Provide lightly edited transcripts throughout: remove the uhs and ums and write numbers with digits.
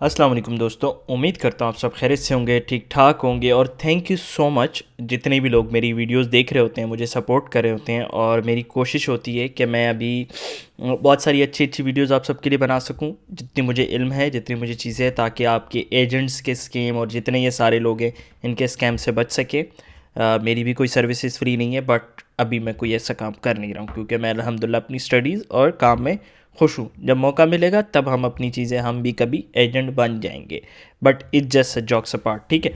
अस्सलाम वालेकुम दोस्तों, उम्मीद करता हूँ आप सब खैरियत से होंगे, ठीक ठाक होंगे। और थैंक यू सो मच जितने भी लोग मेरी वीडियोस देख रहे होते हैं, मुझे सपोर्ट कर रहे होते हैं। और मेरी कोशिश होती है कि मैं अभी बहुत सारी अच्छी अच्छी वीडियोस आप सबके लिए बना सकूं, जितनी मुझे इल्म है, जितनी मुझे चीज़ें हैं, ताकि आपके एजेंट्स के स्कीम और जितने ये सारे लोग हैं इनके स्कैम से बच सके। मेरी भी कोई सर्विसेज फ्री नहीं है, बट अभी मैं कोई ऐसा काम कर नहीं रहा हूँ क्योंकि मैं अल्हम्दुलिल्लाह अपनी स्टडीज़ और काम में खुश हूँ। जब मौका मिलेगा तब हम अपनी चीज़ें, हम भी कभी एजेंट बन जाएंगे। But it just jokes apart, ठीक है।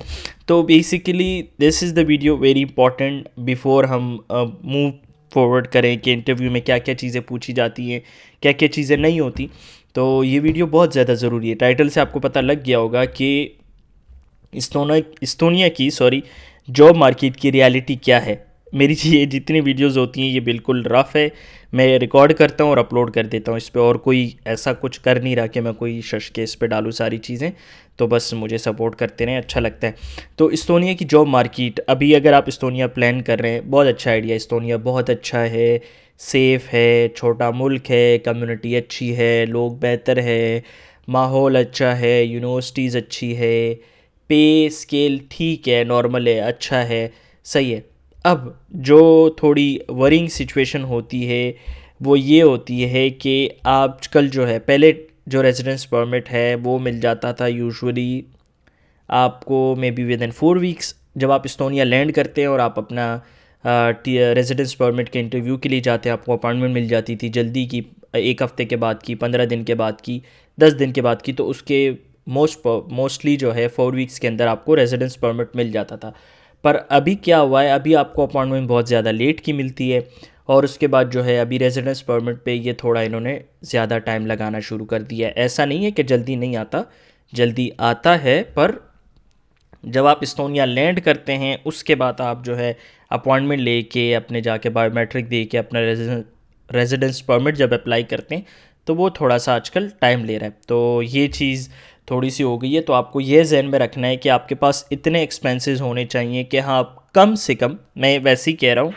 तो basically this is the video very important before हम मूव फॉरवर्ड करें कि इंटरव्यू में क्या क्या चीज़ें पूछी जाती हैं, क्या क्या चीज़ें नहीं होती। तो ये वीडियो बहुत ज़्यादा ज़रूरी है। टाइटल से आपको पता लग गया होगा कि इस्तोनिया की जॉब मार्केट की रियलिटी क्या है। मेरी ये जितनी वीडियोस होती हैं ये बिल्कुल रफ़ है। मैं रिकॉर्ड करता हूँ और अपलोड कर देता हूँ इस पे, और कोई ऐसा कुछ कर नहीं रहा कि मैं कोई शश के इस पे डालूँ सारी चीज़ें। तो बस मुझे सपोर्ट करते रहें, अच्छा लगता है। तो इस्तोनिया की जॉब मार्केट, अभी अगर आप इस्तोनिया प्लान कर रहे हैं, बहुत अच्छा आइडिया। इस्तोनिया बहुत अच्छा है, सेफ़ है, छोटा मुल्क है, कम्युनिटी अच्छी है, लोग बेहतर है, माहौल अच्छा है, यूनिवर्सिटीज़ अच्छी है, पे स्केल ठीक है, नॉर्मल है, अच्छा है, सही है। अब जो थोड़ी वरिंग सिचुएशन होती है वो ये होती है कि आजकल जो है, पहले जो रेजिडेंस परमिट है वो मिल जाता था यूजुअली आपको may be with in 4 weeks. जब आप इस्तोनिया लैंड करते हैं और आप अपना रेजिडेंस परमिट के इंटरव्यू के लिए जाते हैं, आपको अपॉइंटमेंट मिल जाती थी जल्दी की, 1 हफ्ते के बाद की, 15 दिन के बाद की, 10 दिन के बाद की। तो उसके मोस्टली जो है 4 वीक्स के अंदर आपको रेजिडेंस परमिट मिल जाता था। पर अभी क्या हुआ है, अभी आपको अपॉइंटमेंट बहुत ज़्यादा लेट की मिलती है। और उसके बाद जो है अभी रेजिडेंस परमिट पे ये थोड़ा इन्होंने ज़्यादा टाइम लगाना शुरू कर दिया है। ऐसा नहीं है कि जल्दी नहीं आता, जल्दी आता है, पर जब आप इस्तोनिया लैंड करते हैं उसके बाद आप जो है अपॉइंटमेंट लेके अपने जाके बायोमेट्रिक दे के अपना रेजिडेंस परमिट जब अप्लाई करते हैं तो वो थोड़ा सा आजकल टाइम ले रहा है। तो ये चीज़ थोड़ी सी हो गई है। तो आपको ये जहन में रखना है कि आपके पास इतने एक्सपेंसेस होने चाहिए कि हाँ, कम से कम, मैं वैसे ही कह रहा हूँ,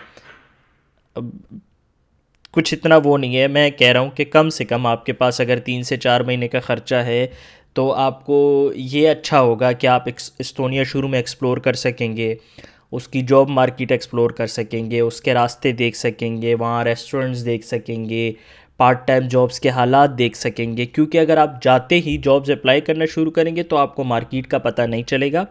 कुछ इतना वो नहीं है, मैं कह रहा हूँ कि कम से कम आपके पास अगर 3 से 4 महीने का ख़र्चा है तो आपको ये अच्छा होगा कि आप इस्तोनिया शुरू में एक्सप्लोर कर सकेंगे, उसकी जॉब मार्केट एक्सप्लोर कर सकेंगे, उसके रास्ते देख सकेंगे, वहाँ रेस्टोरेंट्स देख सकेंगे, पार्ट टाइम जॉब्स के हालात देख सकेंगे। क्योंकि अगर आप जाते ही जॉब्स अप्लाई करना शुरू करेंगे तो आपको मार्केट का पता नहीं चलेगा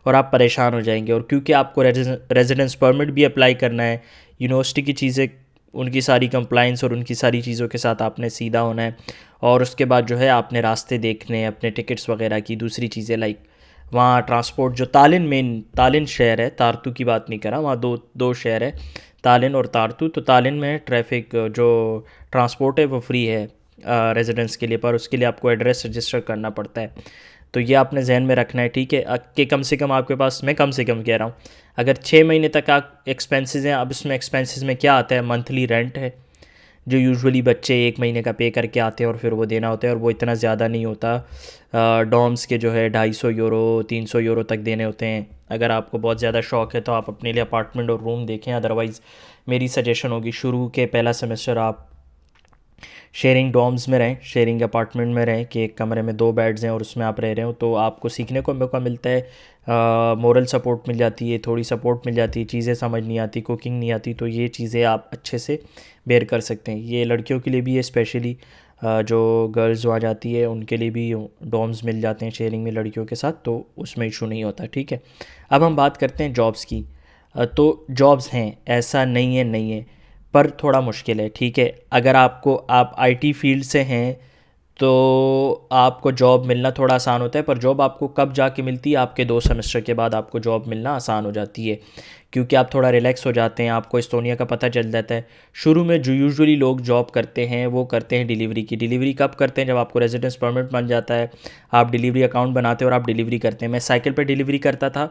और आप परेशान हो जाएंगे। और क्योंकि आपको रेजिडेंस परमिट भी अप्लाई करना है, यूनिवर्सिटी की चीज़ें, उनकी सारी कंप्लाइंस और उनकी सारी चीज़ों के साथ आपने सीधा होना है। और उसके बाद जो है आपने रास्ते देखने हैं, अपने टिकट्स वगैरह की, दूसरी चीज़ें लाइक वहाँ ट्रांसपोर्ट, जो तालिन शहर है, तारतू की बात नहीं कर रहा, वहाँ दो दो शहर है, तालिन और तारतू। तो तालिन में ट्रैफिक, जो ट्रांसपोर्ट है वो फ्री है रेजिडेंट्स के लिए, पर उसके लिए आपको एड्रेस रजिस्टर करना पड़ता है। तो ये आपने जहन में रखना है, ठीक है। कि कम से कम आपके पास, मैं कम से कम कह रहा हूँ, अगर 6 महीने तक आप एक्सपेंसेस हैं। अब इसमें एक्सपेंसेस में क्या आता है, मंथली रेंट है जो यूजुअली बच्चे 1 महीने का पे करके आते हैं और फिर वो देना होता है, और वो इतना ज़्यादा नहीं होता। डॉम्स के जो है 250 यूरो 300 यूरो तक देने होते हैं। अगर आपको बहुत ज़्यादा शौक है तो आप अपने लिए अपार्टमेंट और रूम देखें, अदरवाइज़ मेरी सजेशन होगी शुरू के पहला सेमेस्टर आप शेयरिंग डॉर्म्स में रहें, शेयरिंग अपार्टमेंट में रहें कि एक कमरे में 2 बेड्स हैं और उसमें आप रह रहे हो। तो आपको सीखने को मौका मिलता है, मोरल सपोर्ट मिल जाती है, थोड़ी सपोर्ट मिल जाती है, चीज़ें समझ नहीं आती, कुकिंग नहीं आती, तो ये चीज़ें आप अच्छे से बेयर कर सकते हैं। ये लड़कियों के लिए भी है स्पेशली, जो गर्ल्स वहाँ जाती है उनके लिए भी डॉर्म्स मिल जाते हैं शेयरिंग में लड़कियों के साथ, तो उसमें इशू नहीं होता, ठीक है। अब हम बात करते हैं जॉब्स की। तो जॉब्स हैं, ऐसा नहीं है, पर थोड़ा मुश्किल है, ठीक है। अगर आप आईटी फील्ड से हैं तो आपको जॉब मिलना थोड़ा आसान होता है, पर जॉब आपको कब जाके मिलती है, आपके 2 सेमेस्टर के बाद आपको जॉब मिलना आसान हो जाती है, क्योंकि आप थोड़ा रिलैक्स हो जाते हैं, आपको इस्तोनिया का पता चल जाता है। शुरू में जो यूजुअली लोग जॉब करते हैं वो करते हैं डिलीवरी की। डिलीवरी कब करते हैं, जब आपको रेजिडेंस परमिट बन जाता है, आप डिलीवरी अकाउंट बनाते हैं और आप डिलीवरी करते हैं। मैं साइकिल पर डिलीवरी करता था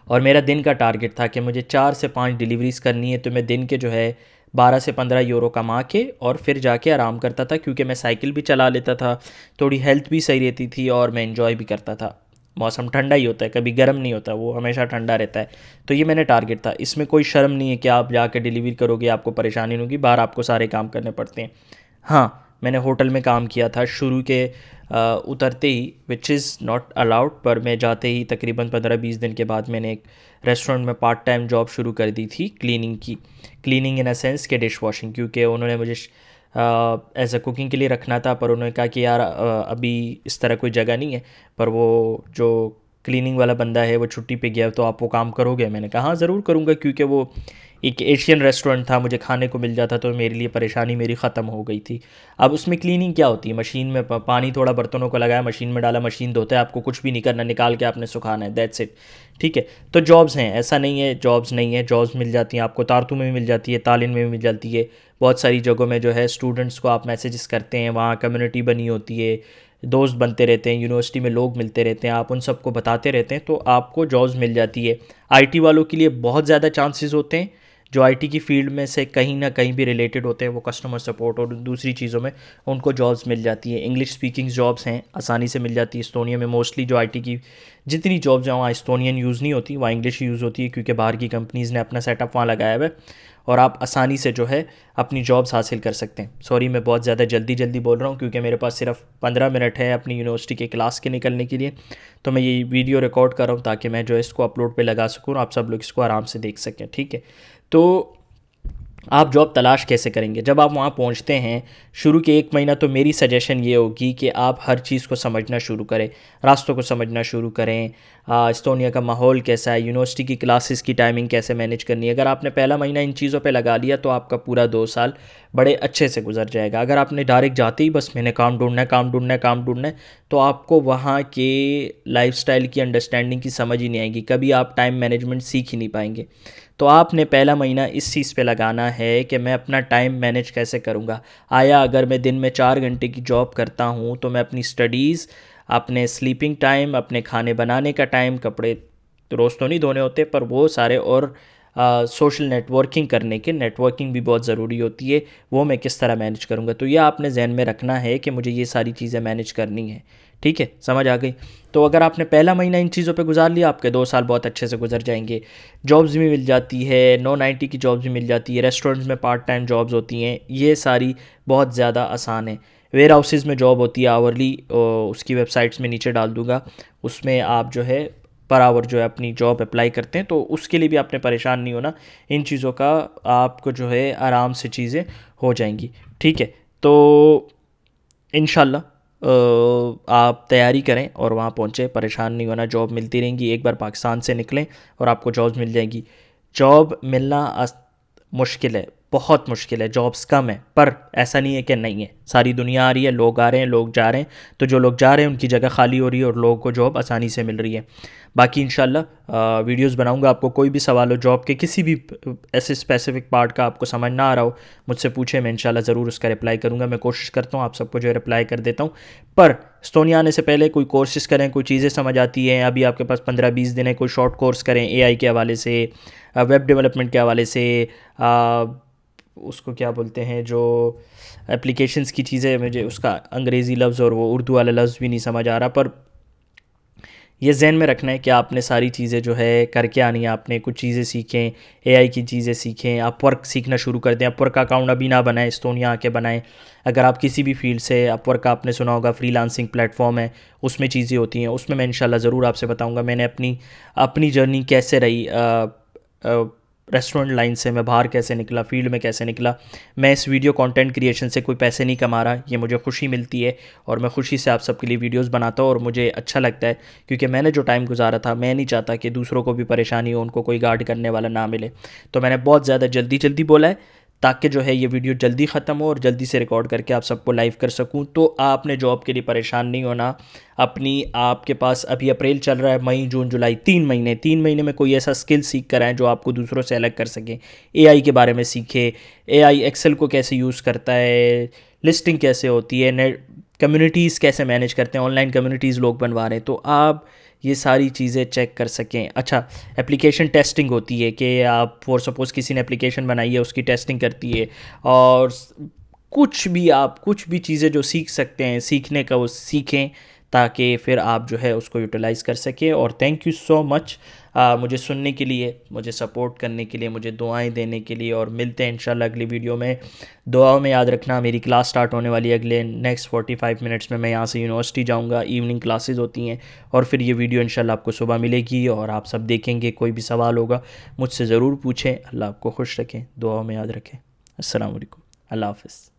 और मेरा दिन का टारगेट था कि मुझे 4 से 5 डिलीवरीज़ करनी है। तो मैं दिन के जो है 12 से 15 यूरो कमा के और फिर जाके आराम करता था, क्योंकि मैं साइकिल भी चला लेता था, थोड़ी हेल्थ भी सही रहती थी और मैं इन्जॉय भी करता था। मौसम ठंडा ही होता है, कभी गर्म नहीं होता, वो हमेशा ठंडा रहता है। तो ये मैंने टारगेट था। इसमें कोई शर्म नहीं है कि आप जाकर डिलीवरी करोगे आपको परेशानी नहीं होगी, बाहर आपको सारे काम करने पड़ते हैं। हाँ, मैंने होटल में काम किया था शुरू के उतरते ही, विच इज़ नॉट अलाउड, पर मैं जाते ही तकरीबन 15-20 दिन के बाद मैंने एक रेस्टोरेंट में पार्ट टाइम जॉब शुरू कर दी थी क्लीनिंग की। क्लीनिंग इन अ सेंस के डिश वॉशिंग, क्योंकि उन्होंने मुझे एज अ कुकिंग के लिए रखना था, पर उन्होंने कहा कि यार अभी इस तरह कोई जगह नहीं है, पर वो जो क्लीनिंग वाला बंदा है वो छुट्टी पे गया, तो आप वो काम करोगे? मैंने कहा हाँ ज़रूर करूँगा, क्योंकि वो एक एशियन रेस्टोरेंट था, मुझे खाने को मिल जाता तो मेरे लिए परेशानी मेरी ख़त्म हो गई थी। अब उसमें क्लीनिंग क्या होती है, मशीन में पानी थोड़ा बर्तनों को लगाया, मशीन में डाला, मशीन धोता है, आपको कुछ भी नहीं करना, निकाल के आपने सुखाना है, दैट्स इट। ठीक है, तो जॉब्स हैं, ऐसा नहीं है जॉब्स नहीं है, जॉब्स मिल जाती हैं आपको, तारतू में भी मिल जाती है, तालिन में भी मिल जाती है, बहुत सारी जगहों में जो है स्टूडेंट्स को आप मैसेजेस करते हैं, वहाँ कम्युनिटी बनी होती है, दोस्त बनते रहते हैं, यूनिवर्सिटी में लोग मिलते रहते हैं, आप उन सबको बताते रहते हैं, तो आपको जॉब्स मिल जाती है। आईटी वालों के लिए बहुत ज़्यादा चांसेस होते हैं, जो आईटी की फील्ड में से कहीं ना कहीं भी रिलेटेड होते हैं, वो कस्टमर सपोर्ट और दूसरी चीज़ों में उनको जॉब्स मिल जाती है। इंग्लिश स्पीकिंग जॉब्स हैं, आसानी से मिल जाती है। एस्तोनिया में मोस्टली जो आईटी की जितनी जॉब्स हैं वहाँ एस्तोनियन यूज़ नहीं होती, वहाँ इंग्लिश यूज़ होती है, क्योंकि बाहर की कंपनीज़ ने अपना सेटअप वहाँ लगाया हुआ है और आप आसानी से जो है अपनी जॉब्स हासिल कर सकते हैं। सॉरी मैं बहुत ज़्यादा जल्दी बोल रहा हूँ, क्योंकि मेरे पास सिर्फ 15 मिनट है अपनी यूनिवर्सिटी के क्लास के निकलने के लिए, तो मैं ये वीडियो रिकॉर्ड कर रहा हूँ ताकि मैं जो है इसको अपलोड पे लगा सकूँ और आप सब लोग इसको आराम से देख सकें। ठीक है, तो आप जॉब तलाश कैसे करेंगे? जब आप वहाँ पहुँचते हैं, शुरू के 1 महीना तो मेरी सजेशन ये होगी कि आप हर चीज़ को समझना शुरू करें, रास्तों को समझना शुरू करें, एस्तोनिया का माहौल कैसा है, यूनिवर्सिटी की क्लासेस की टाइमिंग कैसे मैनेज करनी है। अगर आपने पहला महीना इन चीज़ों पे लगा लिया तो आपका पूरा 2 साल बड़े अच्छे से गुजर जाएगा। अगर आपने डायरेक्ट जाते ही बस मैंने काम ढूँढना है, काम ढूँढना है, काम ढूँढना है, तो आपको वहाँ के लाइफ़स्टाइल की अंडरस्टैंडिंग की समझ ही नहीं आएगी, कभी आप टाइम मैनेजमेंट सीख ही नहीं पाएंगे। तो आपने पहला महीना इस चीज़ पे लगाना है कि मैं अपना टाइम मैनेज कैसे करूँगा। आया अगर मैं दिन में 4 घंटे की जॉब करता हूँ तो मैं अपनी स्टडीज़, अपने स्लीपिंग टाइम, अपने खाने बनाने का टाइम, कपड़े तो रोज़ तो नहीं धोने होते पर वो सारे, और सोशल नेटवर्किंग करने के, नेटवर्किंग भी बहुत ज़रूरी होती है, वो मैं किस तरह मैनेज करूँगा। तो ये आपने जहन में रखना है कि मुझे ये सारी चीज़ें मैनेज करनी है। ठीक है, समझ आ गई? तो अगर आपने पहला महीना इन चीज़ों पे गुजार लिया, आपके 2 साल बहुत अच्छे से गुजर जाएंगे। जॉब्स भी मिल जाती है, 990 की जॉब्स भी मिल जाती है, रेस्टोरेंट्स में पार्ट टाइम जॉब्स होती हैं, ये सारी बहुत ज़्यादा आसान है। वेयर हाउसेज़ में जॉब होती है आवरली, उसकी वेबसाइट्स में नीचे डाल दूँगा, उसमें आप जो है पर आवर जो है अपनी जॉब अप्लाई करते हैं, तो उसके लिए भी आपने परेशान नहीं होना, इन चीज़ों का आपको जो है आराम से चीज़ें हो जाएंगी। ठीक है, तो इंशाल्लाह आप तैयारी करें और वहाँ पहुँचे, परेशान नहीं होना, जॉब मिलती रहेंगी। एक बार पाकिस्तान से निकलें और आपको जॉब्स मिल जाएंगी। जॉब मिलना मुश्किल है, बहुत मुश्किल है, जॉब्स कम है, पर ऐसा नहीं है कि नहीं है, सारी दुनिया आ रही है, लोग आ रहे हैं, लोग जा रहे हैं, तो जो लोग जा रहे हैं उनकी जगह खाली हो रही है और लोगों को जॉब आसानी से मिल रही है। बाकी इंशाल्लाह वीडियोस बनाऊंगा, आपको कोई भी सवाल हो जॉब के किसी भी ऐसे स्पेसिफिक पार्ट का आपको समझ ना आ रहा हो, मुझसे पूछे, मैं इंशाल्लाह ज़रूर उसका रिप्लाई करूंगा। मैं कोशिश करता हूँ आप सबको जो है रिप्लाई कर देता हूँ, पर एस्तोनिया आने से पहले कोई कोर्सेज करें, कोई चीज़ें समझ आती हैं, अभी आपके पास 15-20 दिन है, कोई शॉर्ट कोर्स करें एआई के हवाले से, वेब डेवलपमेंट के हवाले से, उसको क्या बोलते हैं जो एप्लीकेशंस की चीज़ें, मुझे उसका अंग्रेज़ी लफ्ज़ और वो उर्दू वाला लफ्ज़ भी नहीं समझ आ रहा, पर ये जहन में रखना है कि आपने सारी चीज़ें जो है करके आनी है, आपने कुछ चीज़ें सीखें, एआई की चीज़ें सीखें, आप वर्क सीखना शुरू कर दें। अपवर्क का अकाउंट अभी ना बनाएं, एस्तोनिया आके बनाएं। अगर आप किसी भी फील्ड से, अपवर्क का आपने सुना होगा फ्रीलांसिंग प्लेटफॉर्म है, उसमें चीज़ें होती हैं, उसमें मैं इंशाल्लाह ज़रूर आपसे बताऊँगा मैंने अपनी जर्नी कैसे रही, रेस्टोरेंट लाइन से मैं बाहर कैसे निकला, फील्ड में कैसे निकला। मैं इस वीडियो कंटेंट क्रिएशन से कोई पैसे नहीं कमा रहा, ये मुझे खुशी मिलती है और मैं खुशी से आप सबके लिए वीडियोस बनाता हूँ और मुझे अच्छा लगता है, क्योंकि मैंने जो टाइम गुजारा था, मैं नहीं चाहता कि दूसरों को भी परेशानी हो, उनको कोई गार्ड करने वाला ना मिले। तो मैंने बहुत ज़्यादा जल्दी बोला है ताकि जो है ये वीडियो जल्दी ख़त्म हो और जल्दी से रिकॉर्ड करके आप सबको लाइव कर सकूं। तो आपने जॉब के लिए परेशान नहीं होना। आपके पास अभी अप्रैल चल रहा है, मई जून जुलाई, 3 महीने में कोई ऐसा स्किल सीख कर आए जो आपको दूसरों से अलग कर सके। एआई के बारे में सीखे, एआई एक्सेल को कैसे यूज़ करता है, लिस्टिंग कैसे होती है, नेट कम्युनिटीज़ कैसे मैनेज करते हैं, ऑनलाइन कम्युनिटीज़ लोग बनवा रहे हैं, तो आप ये सारी चीज़ें चेक कर सकें। अच्छा, एप्लीकेशन टेस्टिंग होती है कि आप फॉर सपोज़ किसी ने एप्लीकेशन बनाई है, उसकी टेस्टिंग करती है, और कुछ भी चीज़ें जो सीख सकते हैं, सीखने का वो सीखें, ताकि फिर आप जो है उसको यूटिलाइज़ कर सकें। और थैंक यू सो मच मुझे सुनने के लिए, मुझे सपोर्ट करने के लिए, मुझे दुआएं देने के लिए। और मिलते हैं इंशाल्लाह अगली वीडियो में। दुआओं में याद रखना, मेरी क्लास स्टार्ट होने वाली है अगले नेक्स्ट 45 मिनट्स में। मैं यहाँ से यूनिवर्सिटी जाऊँगा, इवनिंग क्लासेस होती हैं, और फिर ये वीडियो इंशाल्लाह आपको सुबह मिलेगी और आप सब देखेंगे। कोई भी सवाल होगा मुझसे ज़रूर पूछें। अल्लाह आपको खुश रखें, दुआओं में याद रखें। अस्सलाम वालेकुम, अल्लाह हाफ़िज़।